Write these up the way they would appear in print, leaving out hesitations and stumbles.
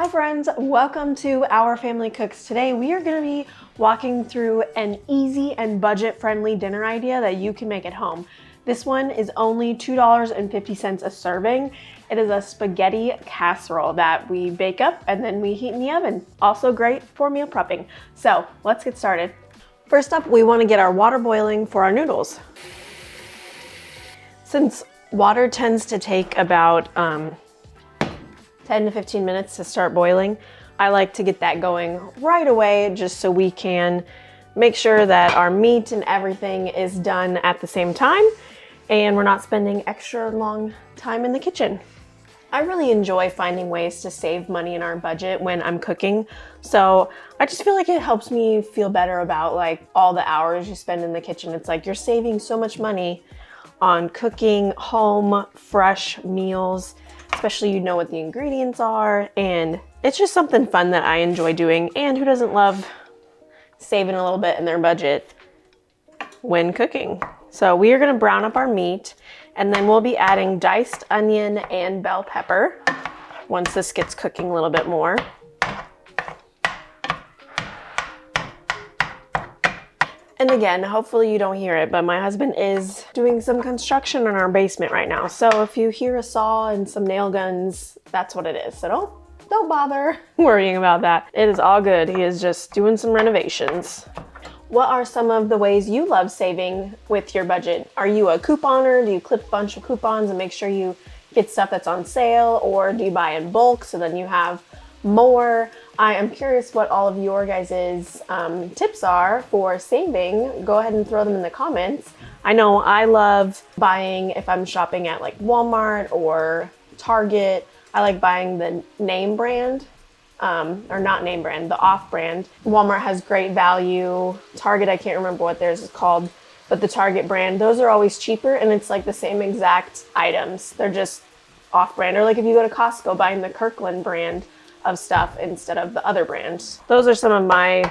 Hi friends, welcome to Our Family Cooks. Today we are going to be walking through an easy and budget-friendly dinner idea that you can make at home. This one is only $2.50 a serving. It is a spaghetti casserole that we bake up and then we heat in the oven. Also great for meal prepping. So let's get started. First up, we want to get our water boiling for our noodles. Since water tends to take about 10 to 15 minutes to start boiling, I like to get that going right away just so we can make sure that our meat and everything is done at the same time and we're not spending extra long time in the kitchen. I really enjoy finding ways to save money in our budget when I'm cooking. So I just feel like it helps me feel better about like all the hours you spend in the kitchen. It's like you're saving so much money on cooking home fresh meals, especially you know what the ingredients are, and it's just something fun that I enjoy doing. And who doesn't love saving a little bit in their budget when cooking? So we are gonna brown up our meat, and then we'll be adding diced onion and bell pepper once this gets cooking a little bit more. And again, hopefully you don't hear it, but my husband is doing some construction in our basement right now. So if you hear a saw and some nail guns, that's what it is. So don't bother worrying about that. It is all good. He is just doing some renovations. What are some of the ways you love saving with your budget? Are you a couponer? Do you clip a bunch of coupons and make sure you get stuff that's on sale? Or do you buy in bulk so then you have more? I am curious what all of your guys' tips are for saving. Go ahead and throw them in the comments. I know I love buying if I'm shopping at like Walmart or Target. I like buying the name brand, or not name brand, the off brand. Walmart has great value. Target, I can't remember what theirs is called, but the Target brand, those are always cheaper and it's like the same exact items. They're just off brand. Or like if you go to Costco, buying the Kirkland brand of stuff instead of the other brands. Those are some of my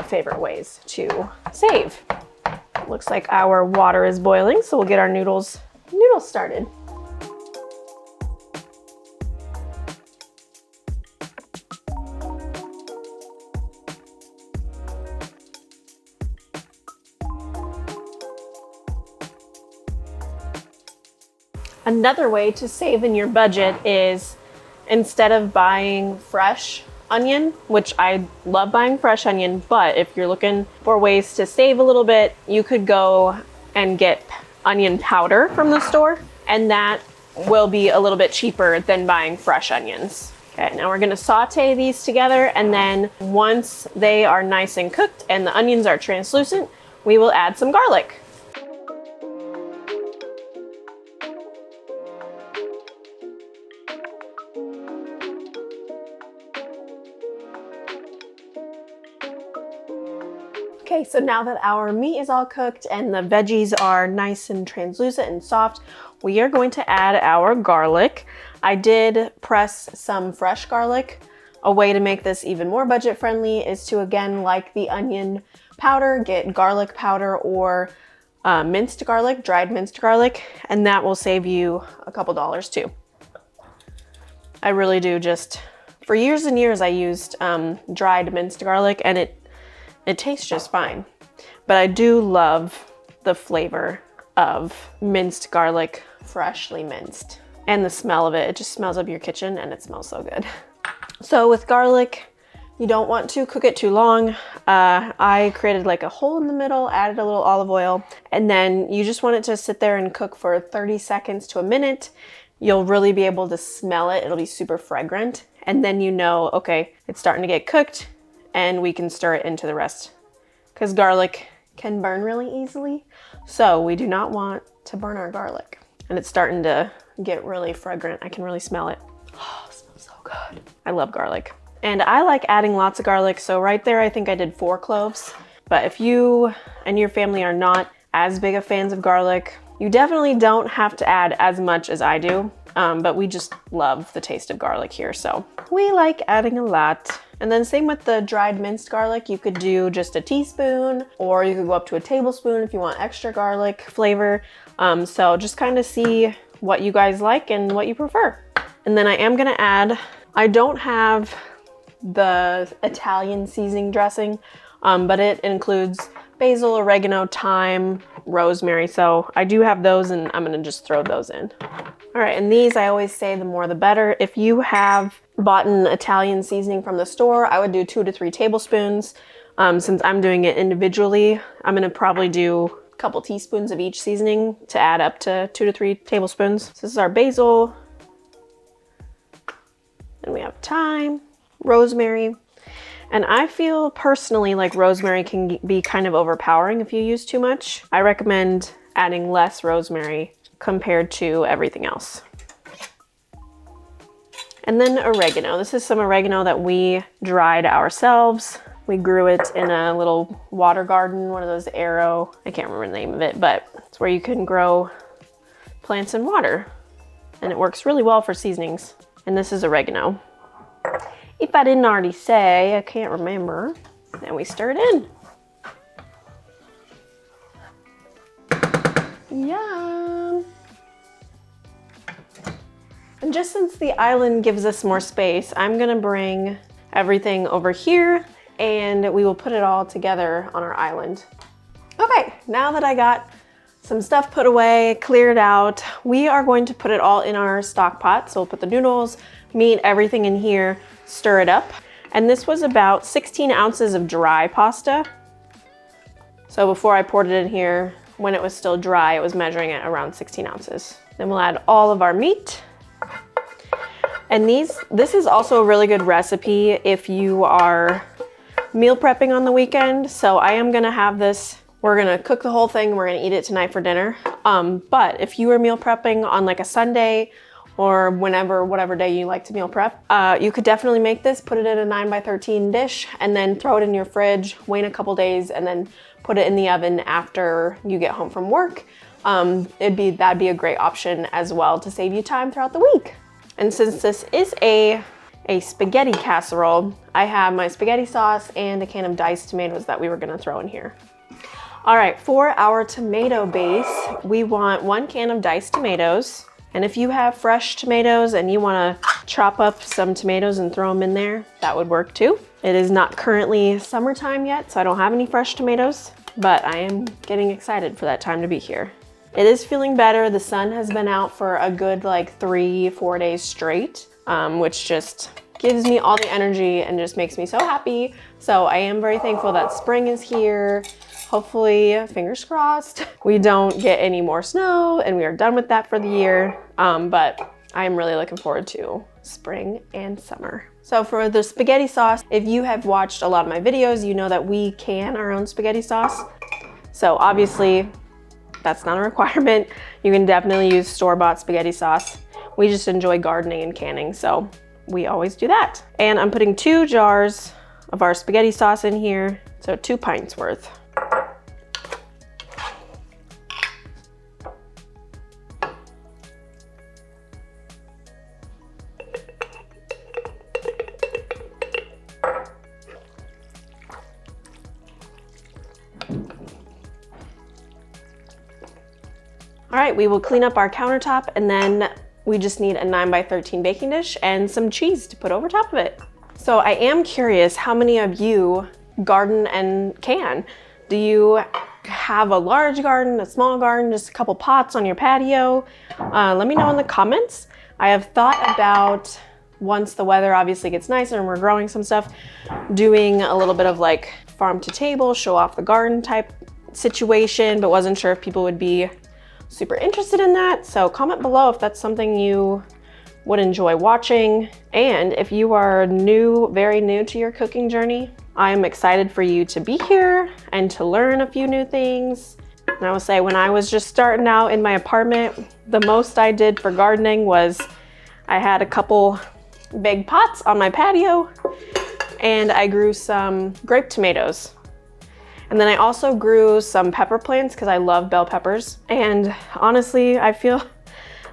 favorite ways to save. Looks like our water is boiling, so we'll get our noodles started. Another way to save in your budget is instead of buying fresh onion, which I love buying fresh onion, but if you're looking for ways to save a little bit, you could go and get onion powder from the store, and that will be a little bit cheaper than buying fresh onions. Okay, now we're gonna saute these together, and then once they are nice and cooked and the onions are translucent, we will add some garlic. Okay, so now that our meat is all cooked and the veggies are nice and translucent and soft, we are going to add our garlic. I did press some fresh garlic. A way to make this even more budget friendly is to, again, like the onion powder, get garlic powder or minced garlic, dried minced garlic, and that will save you a couple dollars too. I really do. Just for years and years I used dried minced garlic, and it tastes just fine. But I do love the flavor of minced garlic, freshly minced. And the smell of it just smells up your kitchen and it smells so good. So with garlic, you don't want to cook it too long. I created like a hole in the middle, added a little olive oil, and then you just want it to sit there and cook for 30 seconds to a minute. You'll really be able to smell it. It'll be super fragrant. And then you know, okay, it's starting to get cooked, and we can stir it into the rest, because garlic can burn really easily. So we do not want to burn our garlic. And it's starting to get really fragrant. I can really smell it. Oh, it smells so good. I love garlic. And I like adding lots of garlic. So right there, I think I did 4 cloves. But if you and your family are not as big of fans of garlic, you definitely don't have to add as much as I do. But we just love the taste of garlic here. So we like adding a lot. And then same with the dried minced garlic. You could do just a teaspoon, or you could go up to a tablespoon if you want extra garlic flavor. So just kind of see what you guys like and what you prefer. And then I am gonna add, I don't have the Italian seasoning dressing, but it includes basil, oregano, thyme, rosemary. So I do have those and I'm gonna just throw those in. All right, and these I always say the more the better. If you have bought an Italian seasoning from the store, I would do 2 to 3 tablespoons. Since I'm doing it individually, I'm gonna probably do a couple teaspoons of each seasoning to add up to 2 to 3 tablespoons. So this is our basil. Then we have thyme, rosemary. And I feel personally like rosemary can be kind of overpowering if you use too much. I recommend adding less rosemary compared to everything else. And then oregano. This is some oregano that we dried ourselves. We grew it in a little water garden, one of those Arrow, I can't remember the name of it, but it's where you can grow plants in water. And it works really well for seasonings. And this is oregano. If I didn't already say, I can't remember. Then we stir it in. Yum. And just since the island gives us more space, I'm gonna bring everything over here and we will put it all together on our island. Okay, now that I got some stuff put away, cleared out, we are going to put it all in our stock pot. So we'll put the noodles, meat, everything in here, stir it up. And this was about 16 ounces of dry pasta. So before I poured it in here, when it was still dry, it was measuring at around 16 ounces. Then we'll add all of our meat. And this is also a really good recipe if you are meal prepping on the weekend. So I am gonna have this, we're gonna cook the whole thing, we're gonna eat it tonight for dinner. But if you are meal prepping on like a Sunday or whatever day you like to meal prep, you could definitely make this, put it in a 9x13 dish, and then throw it in your fridge, wait a couple days, and then put it in the oven after you get home from work. That'd be a great option as well to save you time throughout the week. And since this is a spaghetti casserole, I have my spaghetti sauce and a can of diced tomatoes that we were gonna throw in here. All right, for our tomato base, we want 1 can of diced tomatoes. And if you have fresh tomatoes and you wanna chop up some tomatoes and throw them in there, that would work too. It is not currently summertime yet, so I don't have any fresh tomatoes, but I am getting excited for that time to be here. It is feeling better. The sun has been out for a good like 3-4 days straight, which just gives me all the energy and just makes me so happy. So I am very thankful that spring is here. Hopefully, fingers crossed, we don't get any more snow and we are done with that for the year. But I am really looking forward to spring and summer. So for the spaghetti sauce, if you have watched a lot of my videos, you know that we can our own spaghetti sauce. So obviously, that's not a requirement. You can definitely use store-bought spaghetti sauce. We just enjoy gardening and canning, so we always do that. And I'm putting 2 jars of our spaghetti sauce in here, so 2 pints worth. All right, we will clean up our countertop and then we just need a 9x13 baking dish and some cheese to put over top of it. So I am curious, how many of you garden and can? Do you have a large garden, a small garden, just a couple pots on your patio? Let me know in the comments. I have thought about, once the weather obviously gets nicer and we're growing some stuff, doing a little bit of like farm to table, show off the garden type situation, but wasn't sure if people would be super interested in that. So comment below if that's something you would enjoy watching. And if you are new, very new to your cooking journey, I'm excited for you to be here and to learn a few new things. And I will say, when I was just starting out in my apartment, the most I did for gardening was I had a couple big pots on my patio and I grew some grape tomatoes. And then I also grew some pepper plants because I love bell peppers. And honestly, I feel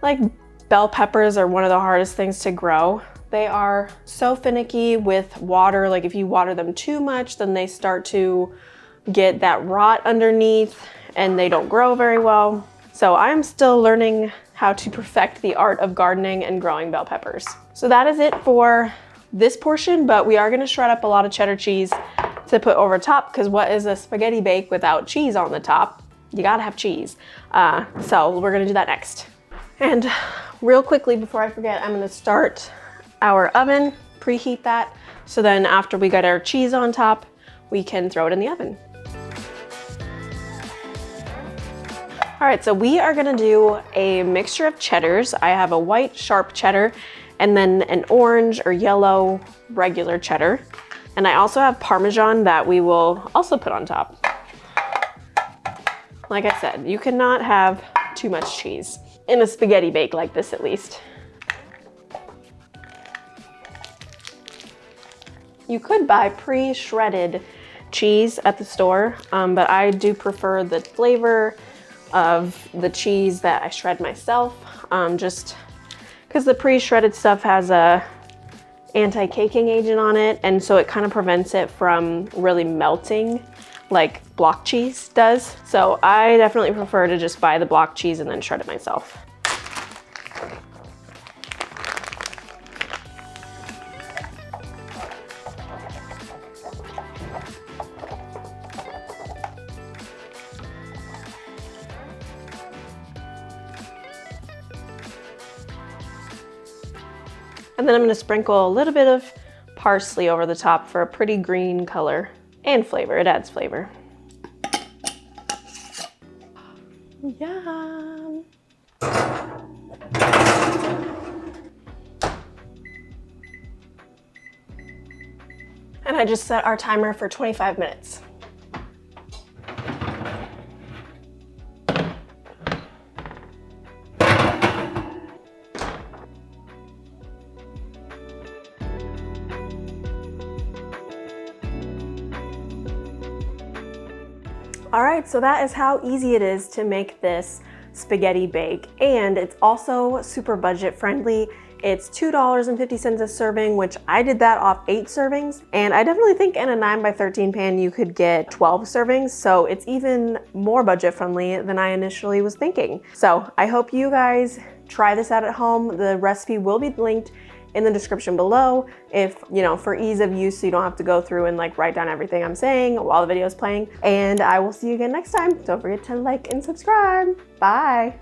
like bell peppers are one of the hardest things to grow. They are so finicky with water. Like if you water them too much, then they start to get that rot underneath and they don't grow very well. So I'm still learning how to perfect the art of gardening and growing bell peppers. So that is it for this portion, but we are gonna shred up a lot of cheddar cheese to put over top, because what is a spaghetti bake without cheese on the top? You gotta have cheese. So we're gonna do that next. And real quickly, before I forget, I'm gonna start our oven, preheat that, so then after we get our cheese on top, we can throw it in the oven. All right, so we are gonna do a mixture of cheddars. I have a white sharp cheddar and then an orange or yellow regular cheddar. And I also have Parmesan that we will also put on top. Like I said, you cannot have too much cheese in a spaghetti bake like this, at least. You could buy pre-shredded cheese at the store, but I do prefer the flavor of the cheese that I shred myself, just because the pre-shredded stuff has a anti-caking agent on it, and so it kind of prevents it from really melting like block cheese does. So I definitely prefer to just buy the block cheese and then shred it myself. And then I'm gonna sprinkle a little bit of parsley over the top for a pretty green color and flavor. It adds flavor. Yum. And I just set our timer for 25 minutes. All right, so that is how easy it is to make this spaghetti bake, and it's also super budget friendly. It's $2.50 a serving, which I did that off 8 servings, and I definitely think in a 9x13 pan you could get 12 servings, so it's even more budget friendly than I initially was thinking. So I hope you guys try this out at home. The recipe will be linked in the description below, if, you know, for ease of use, so you don't have to go through and like write down everything I'm saying while the video is playing. And I will see you again next time. Don't forget to like and subscribe. Bye.